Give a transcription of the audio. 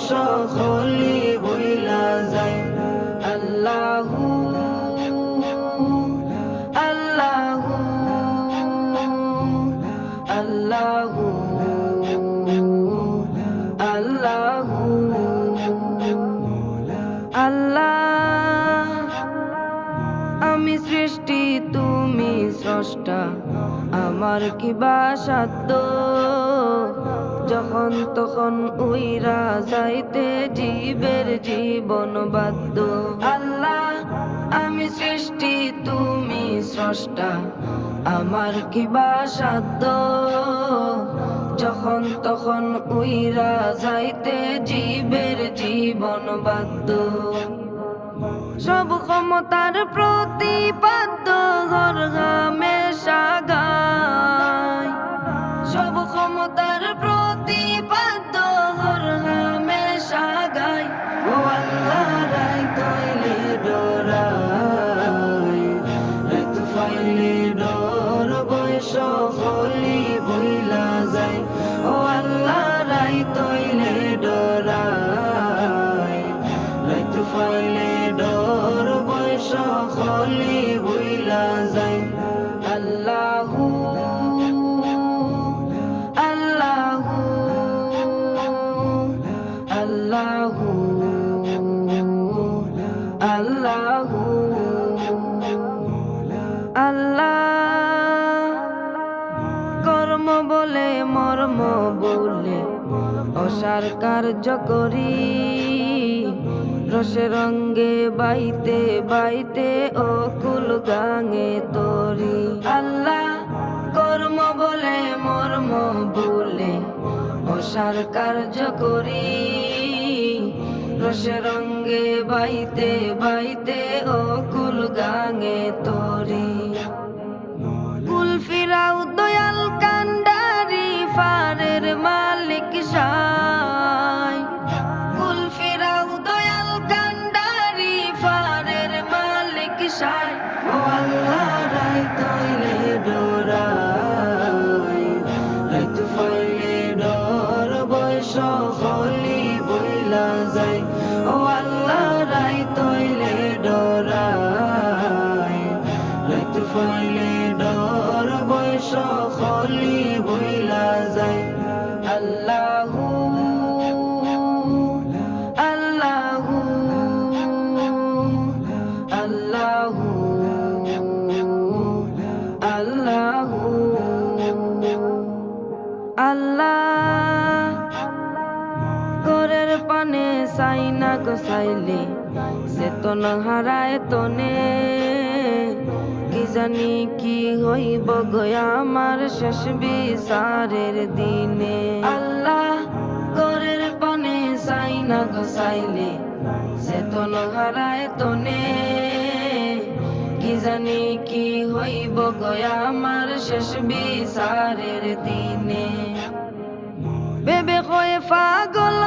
সকলি ভুইলা যায়। আল্লাহু আল্লাহু আল্লাহু আল্লাহু আল্লাহ। আমি সৃষ্টি তুমি স্রষ্টা, আমার কি বা সাধ্য যখন তখন উইরা যাইতে জীবের জীবন বাধ্য। আল্লাহ আমি সৃষ্টি তুমি স্রষ্টা, আমার কি বা সাধ্য যখন তখন উইরা যাইতে জীবের জীবন বাধ্য। সব ক্ষমতার প্রতিপাদ্য ঘর হামেশা গায়, সব ক্ষমতার প্রতিপাদ্য ঘর হামেশা গায়। ও আল্লাহ রাই তৈলে ডরাই, রাই তো ফাইলে ডর বয়স হলি ভুইলা যায়। ও আল্লাহ রাই তৈলে ডরাই, রাই তো ফাইলে ডর বয়স হলি ভুইলা যায়। আল্লাহু আল্লাহু আল্লাহু আল্লাহু আল্লাহ। কর্ম বলে মর্ম বলে অসার কার্য করি, রসে রঙ্গে বাইতে বাইতে অকুল গাঙে তরি। আল্লাহ কর্ম বলে মর্ম বলে অসার কার্য করি, রসে রঙ্গে বাইতে বাইতে অকুল গাঙে তরি। কুল ফিরাও দয়াল কান্ডারি ফারের মালিক সাই, কুল ফিরাও দয়াল কান্ডারি ফারের মালিক সাই। ও আল্লাহ রাই তৈলে ডরাই, রাই তো ফাইলে ডর বয়স হলি বইলা যায়। ও আল্লাহ রাই তৈলে ডরাই, রাই তো ফাইলে ডর বয়স হলি বইলা যায়। আল্লাহু আল্লাহু আল্লাহু আল্লাহু আল্লাহ। ঘরের পানে চাই না গোসাইলে চেতন হারায় তনে, কি জানি কি হইব গয়া আমার শেষ বিচারের দিনে। আল্লাহ ঘরের পানে চাই না গোসাইলে চেতন হারায় তনে, কি জানি কি হইব গয়া আমার শেষ বিচারের দিনে। ভেবে কয়ে পাগল